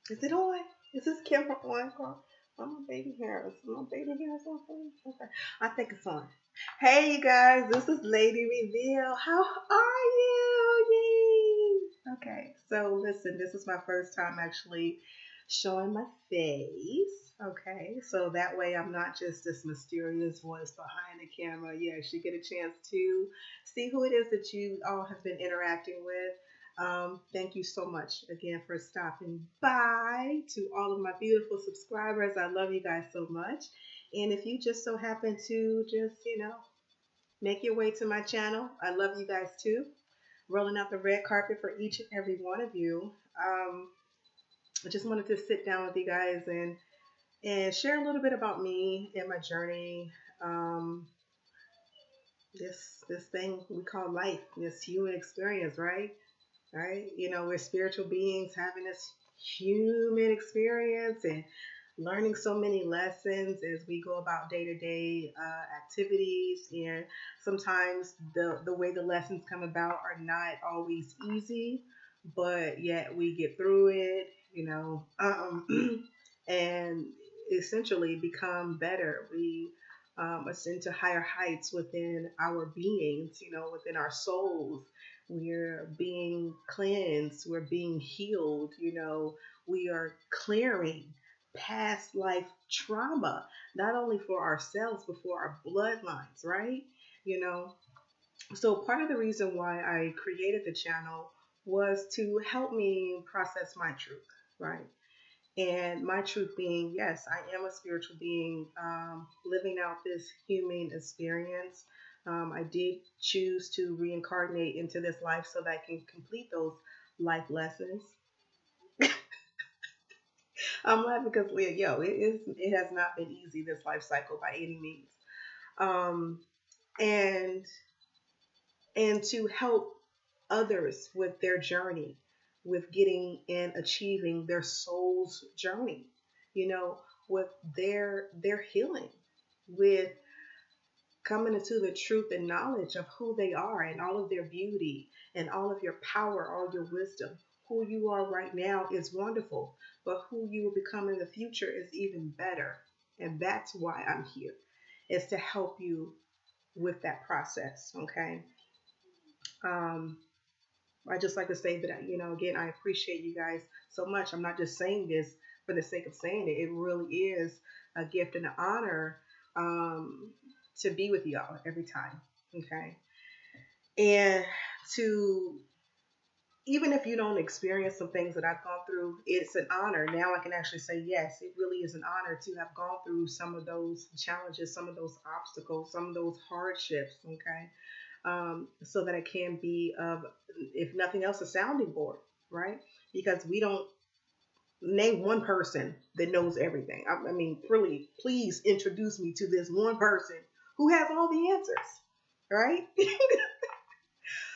Is it on? Is this camera on? Oh, my baby hairs. My baby hairs on. Okay. I think it's on. Hey, you guys. This is Lady Reveal. How are you? Yay. Okay. So, listen, this is my first time actually showing my face. Okay. So that way I'm not just this mysterious voice behind the camera. You actually get a chance to see who it is that you all have been interacting with. Thank you so much again for stopping by to all of my beautiful subscribers. I love you guys so much. And if you just so happen to just, make your way to my channel, I love you guys too. Rolling out the red carpet for each and every one of you. Um, I just wanted to sit down with you guys and share a little bit about me and my journey. Um, this thing we call life, this human experience, right? Right? We're spiritual beings having this human experience and learning so many lessons as we go about day to day activities. And sometimes the way the lessons come about are not always easy, but yet we get through it, and essentially become better. We ascend to higher heights within our beings, within our souls. We're being cleansed, we're being healed, we are clearing past life trauma, not only for ourselves, but for our bloodlines, right? You know, so part of the reason why I created the channel was to help me process my truth, right? And my truth being, yes, I am a spiritual being living out this human experience. I did choose to reincarnate into this life so that I can complete those life lessons. I'm laughing because, it has not been easy, this life cycle, by any means. Um, and to help others with their journey, with getting and achieving their soul's journey, you know, with their healing, with coming into the truth and knowledge of who they are and all of their beauty and all of your power, all your wisdom. Who you are right now is wonderful, but who you will become in the future is even better. And that's why I'm here, is to help you with that process. Okay. Um, I just like to say that, again, I appreciate you guys so much. I'm not just saying this for the sake of saying it. It really is a gift and an honor um, to be with y'all every time. Okay. And to, even if you don't experience some things that I've gone through, it's an honor. Now I can actually say, yes, it really is an honor to have gone through some of those challenges, some of those obstacles, some of those hardships. Okay. So that it can be of, if nothing else, a sounding board, right? Because we don't name one person that knows everything. I mean, really, please introduce me to this one person who has all the answers, right?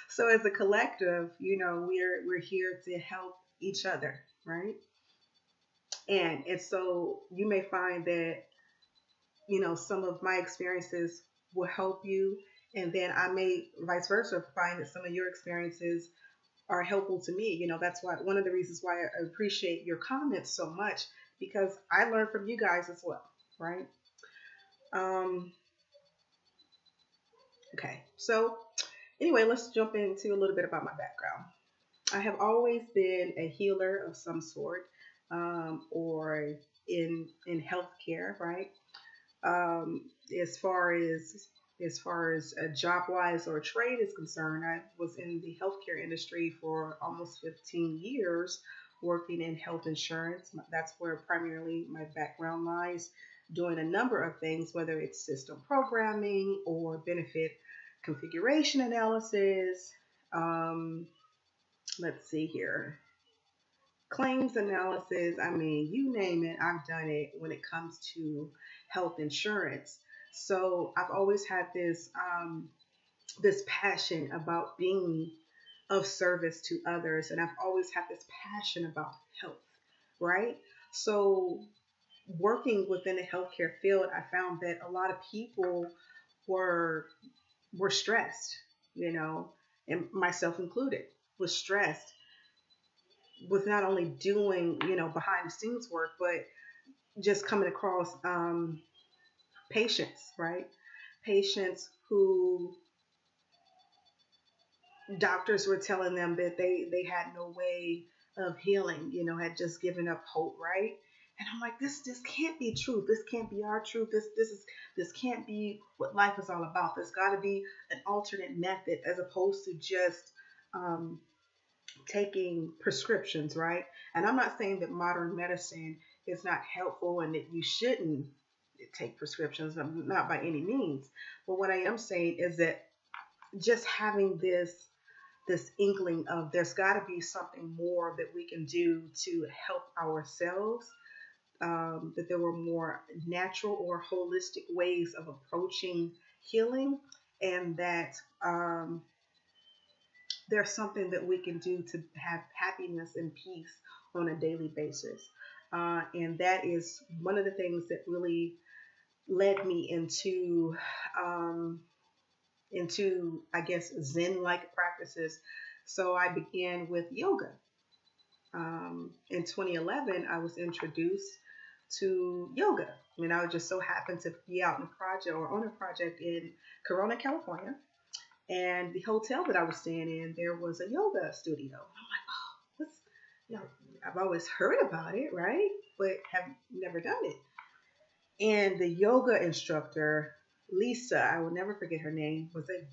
So as a collective, we're here to help each other, right? And so you may find that some of my experiences will help you, and then I may vice versa find that some of your experiences are helpful to me. That's why, one of the reasons why I appreciate your comments so much, because I learn from you guys as well, right? Um, okay, so anyway, let's jump into a little bit about my background. I have always been a healer of some sort, or in healthcare, right? um, as far as job wise or trade is concerned, I was in the healthcare industry for almost 15 years, working in health insurance. That's where primarily my background lies, doing a number of things, whether it's system programming or benefit configuration analysis. Um, let's see here, claims analysis. I mean, you name it, I've done it when it comes to health insurance. So I've always had this passion about being of service to others, and I've always had this passion about health, right? So working within the healthcare field, I found that a lot of people were stressed, and myself included, was stressed with not only doing, behind the scenes work, but just coming across patients, right? Patients who doctors were telling them that they had no way of healing, had just given up hope, right? And I'm like, this can't be truth. This can't be our truth. This can't be what life is all about. There's got to be an alternate method as opposed to just um, taking prescriptions, right? And I'm not saying that modern medicine is not helpful and that you shouldn't take prescriptions, not by any means. But what I am saying is that just having this inkling of there's got to be something more that we can do to help ourselves, that there were more natural or holistic ways of approaching healing, and that there's something that we can do to have happiness and peace on a daily basis. And that is one of the things that really led me um, into, I guess, Zen-like practices. So I began with yoga. In 2011, I was introduced to yoga. I mean, I just so happened to be out in a project or on a project in Corona, California. And the hotel that I was staying in, there was a yoga studio. I'm like, oh, what's, you know, I've always heard about it, right? But have never done it. And the yoga instructor, Lisa, I will never forget her name, was a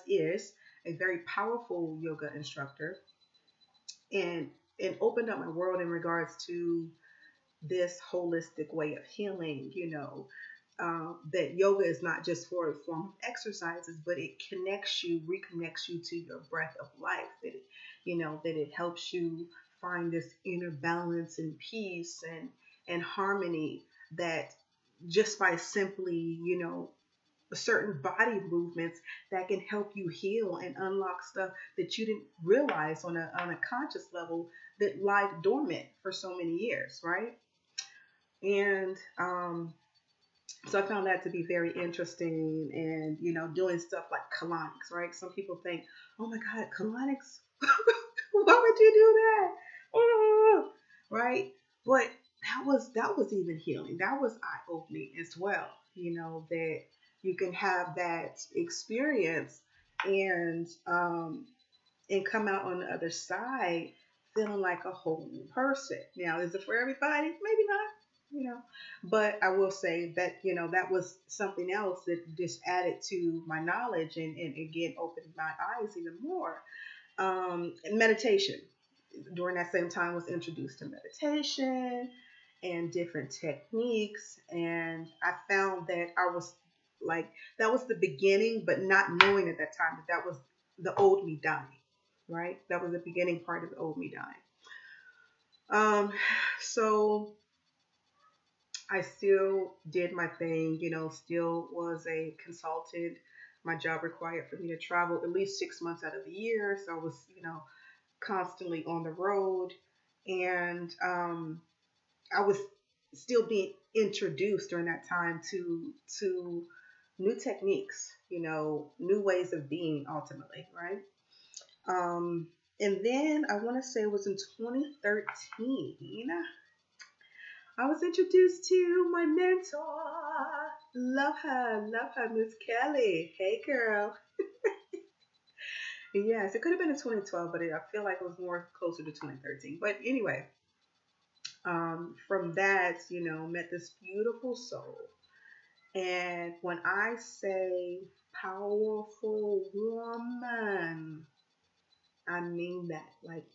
is a very powerful yoga instructor, and it opened up my world in regards to this holistic way of healing, that yoga is not just for a form of exercises, but it reconnects you to your breath of life, that it helps you find this inner balance and peace and harmony, that just by simply, certain body movements that can help you heal and unlock stuff that you didn't realize on a conscious level that lied dormant for so many years, right? And so I found that to be very interesting, and doing stuff like colonics, right? Some people think, oh my God, colonics, why would you do that? Oh, right? But that was even healing. That was eye opening as well. That you can have that experience and come out on the other side feeling like a whole new person. Now, is it for everybody? Maybe not. But I will say that that was something else that just added to my knowledge, and again opened my eyes even more. And meditation during that same time was introduced to meditation and different techniques, and I found that I was like, that was the beginning, but not knowing at that time that was the old me dying, right? That was the beginning part of the old me dying. So I still did my thing, still was a consultant. My job required for me to travel at least 6 months out of the year. So I was, constantly on the road. And I was still being introduced during that time to new techniques, new ways of being ultimately, right? And then I want to say it was in 2013. I was introduced to my mentor. Love her, Miss Kelly. Hey, girl. Yes, it could have been in 2012, but I feel like it was more closer to 2013. But anyway, from that, met this beautiful soul. And when I say powerful woman, I mean that. Like,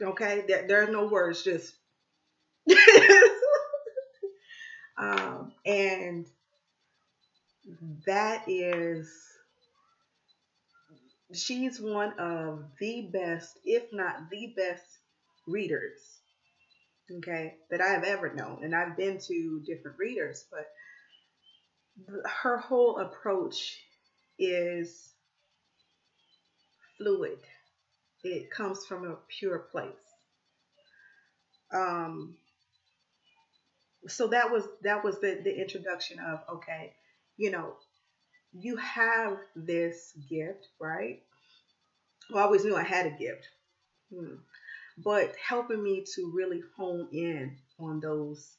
okay, there are no words, just. And that is, she's one of the best, if not the best, readers, okay, that I have ever known. And I've been to different readers, but her whole approach is fluid. It comes from a pure place. Um, so that was the introduction of, okay, you know, you have this gift, right? Well, I always knew I had a gift. Hmm. But helping me to really hone in on those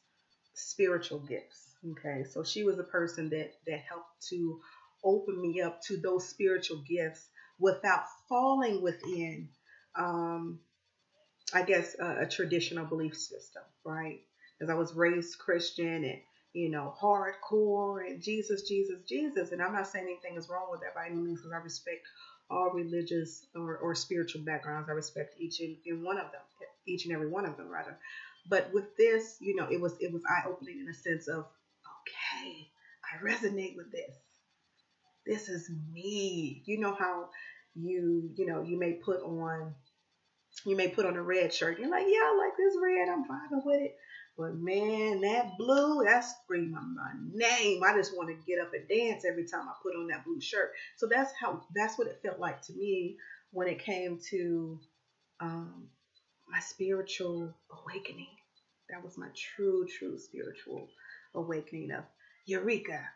spiritual gifts. Okay, so she was a person that helped to open me up to those spiritual gifts without falling within, um, I guess, a traditional belief system, right? Because I was raised Christian and hardcore and Jesus, Jesus, Jesus. And I'm not saying anything is wrong with that by any means, because I respect all religious or spiritual backgrounds. I respect and one of them, each and every one of them, rather. But with this, it was eye opening in a sense of, okay, I resonate with this. This is me. You know how you may put on a red shirt. You're like, yeah, I like this red. I'm vibing with it. But man, that blue, that's screaming my name. I just want to get up and dance every time I put on that blue shirt. So that's what it felt like to me when it came to um, my spiritual awakening. That was my true, true spiritual awakening of Eureka.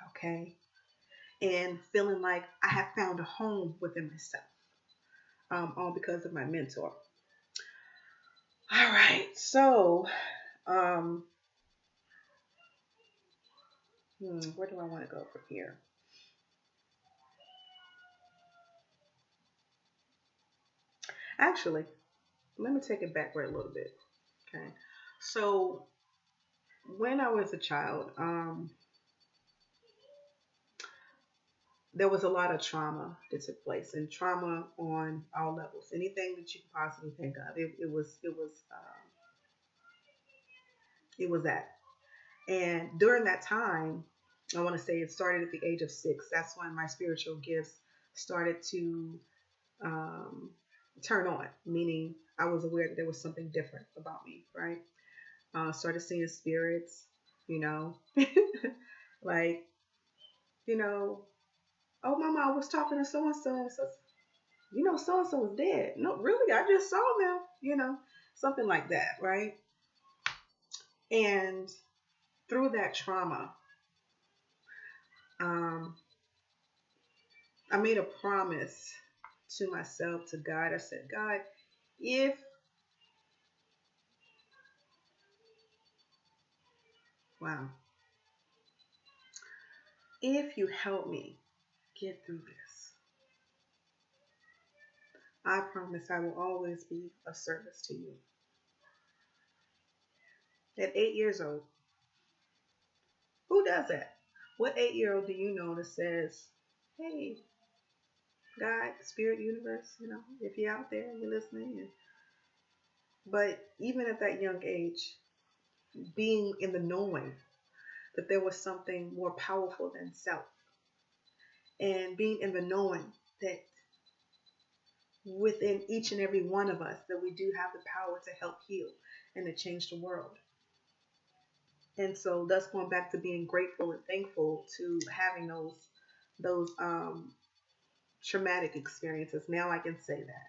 Okay. And feeling like I have found a home within myself, all because of my mentor. All right. So, um, where do I want to go from here? Actually, let me take it backward a little bit. Okay. So, when I was a child, there was a lot of trauma that took place, and trauma on all levels. Anything that you could possibly think of, it was that. And during that time, I want to say it started at the age of 6. That's when my spiritual gifts started to um, turn on, meaning I was aware that there was something different about me, right? Started seeing spirits, you know, like, oh, mama, I was talking to so and so, so and so was dead. No, really, I just saw them, something like that, right? And through that trauma, um, I made a promise to myself, to God. I said, God, if, wow, if you help me get through this, I promise I will always be of service to you. At 8 years old, who does that? What 8-year-old do you know that says, hey, God, spirit, universe, if you're out there and you're listening? But even at that young age, being in the knowing that there was something more powerful than self, and being in the knowing that within each and every one of us that we do have the power to help heal and to change the world. And so that's going back to being grateful and thankful to having those traumatic experiences. Now I can say that.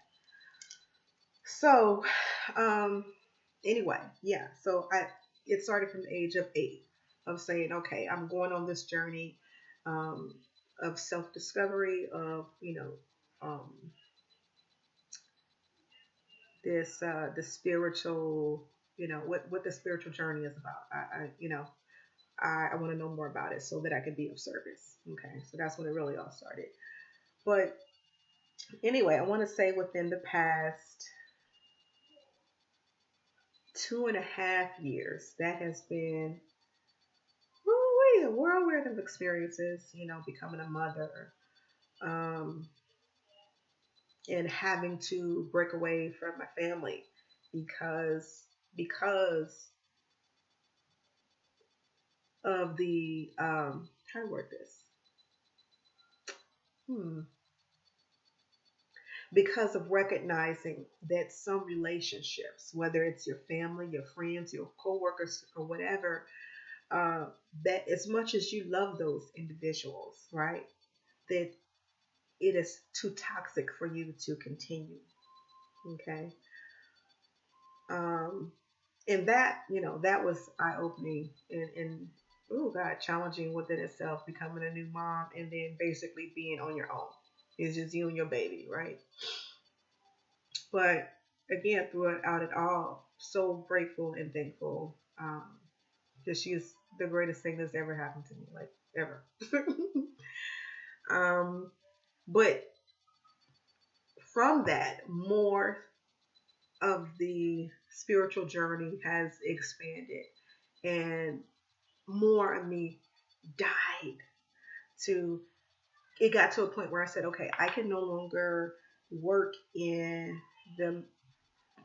So um anyway, yeah. So it started from the age of 8 of saying, okay, I'm going on this journey um of self discovery, of um the spiritual, what the spiritual journey is about. I want to know more about it so that I can be of service. Okay, so that's when it really all started. But anyway, I want to say within the past 2.5 years, that has been a whirlwind of experiences. Becoming a mother, um, and having to break away from my family because of the how to word this. Hmm. Because of recognizing that some relationships, whether it's your family, your friends, your coworkers, or whatever, uh, that as much as you love those individuals, right, that it is too toxic for you to continue. Okay. Um, and that was eye opening. And oh God, challenging within itself, becoming a new mom, and then basically being on your own. It's just you and your baby, right? But again, throughout it all, so grateful and thankful. Because she's the greatest thing that's ever happened to me, like ever. um, but from that, more of the spiritual journey has expanded, and more of me died to it got to a point where I said, okay, I can no longer work in the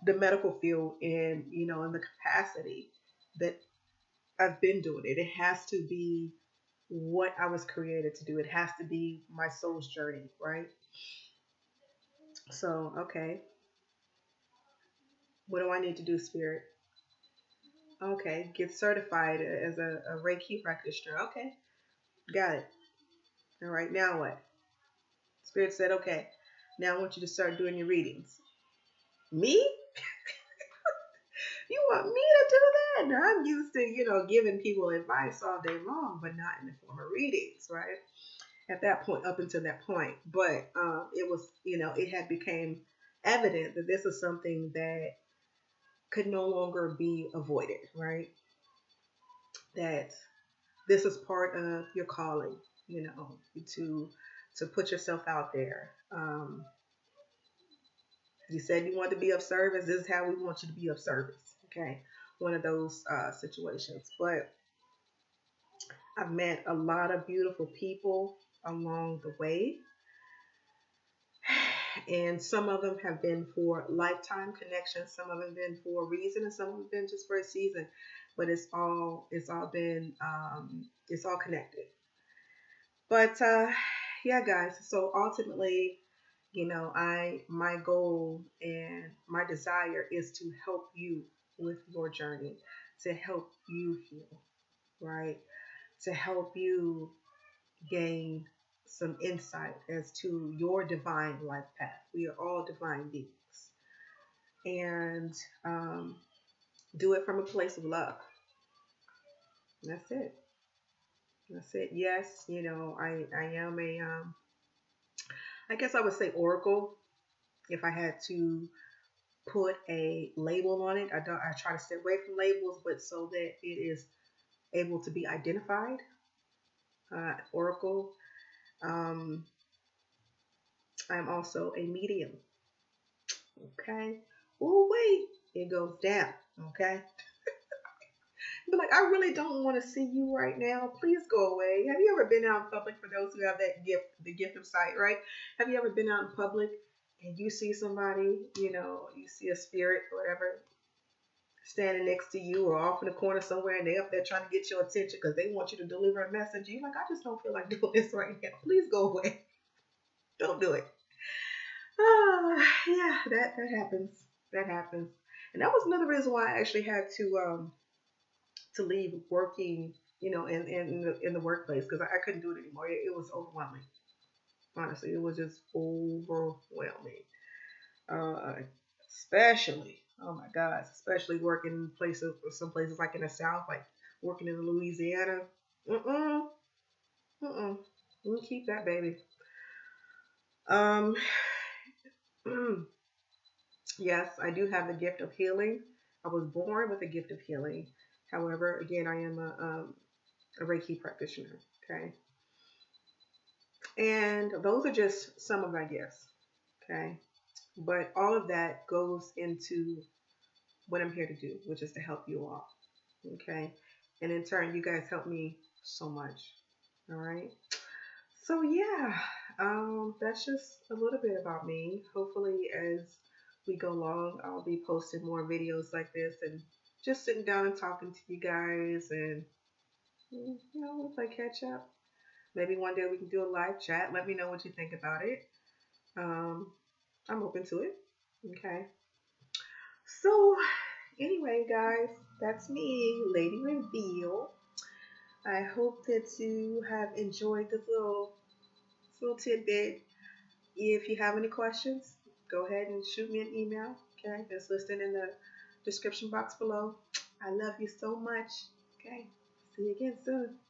medical field in in the capacity that I've been doing it. It has to be what I was created to do. It has to be my soul's journey, right? So, okay, what do I need to do, Spirit? Okay, get certified as a Reiki practitioner. Okay, got it. All right, now what? Spirit said, okay, now I want you to start doing your readings. Me? You want me to do that? Now, I'm used to, giving people advice all day long, but not in the form of readings, right? At that point, up until that point. But it was, it had became evident that this is something that could no longer be avoided, right? That this is part of your calling, to put yourself out there. You said you want to be of service. This is how we want you to be of service. Okay, one of those situations. But I've met a lot of beautiful people along the way, and some of them have been for lifetime connections. Some of them have been for a reason, and some of them have been just for a season. But it's all been it's all connected. But yeah, guys. So ultimately, my goal and my desire is to help you with your journey, to help you heal, right? To help you gain some insight as to your divine life path. We are all divine beings, and do it from a place of love. That's it. That's it. Yes, I am a I guess I would say oracle if I had to put a label on it. I try to stay away from labels, but so that it is able to be identified. Oracle. Um, I'm also a medium. Okay. Oh wait, it goes down. Okay. But like, I really don't want to see you right now. Please go away. Have you ever been out in public? For those who have that gift, the gift of sight, right? Have you ever been out in public and you see somebody, you see a spirit or whatever, standing next to you or off in the corner somewhere, and they up there trying to get your attention because they want you to deliver a message. You're like, I just don't feel like doing this right now. Please go away. Don't do it. Yeah, that happens. That happens. And that was another reason why I actually had to leave working, in the workplace, because I couldn't do it anymore. It was overwhelming. Honestly, it was just overwhelming. Uh, especially, oh my God, especially working in places, some places like in the South, like working in Louisiana. Mm-mm, mm-mm. We keep that, baby. Um, yes, I do have the gift of healing. I was born with a gift of healing. However, again, I am a Reiki practitioner. Okay, and those are just some of my gifts. Okay, but all of that goes into what I'm here to do, which is to help you all. Okay, and in turn, you guys help me so much. All right. So yeah, that's just a little bit about me. Hopefully, as we go along, I'll be posting more videos like this and just sitting down and talking to you guys, and we'll play catch up. Maybe one day we can do a live chat. Let me know what you think about it. Um, I'm open to it. Okay. So anyway, guys, that's me, Lady Reveal. I hope that you have enjoyed this little tidbit. If you have any questions, go ahead and shoot me an email. Okay, it's listed in the description box below. I love you so much. Okay, See you again soon.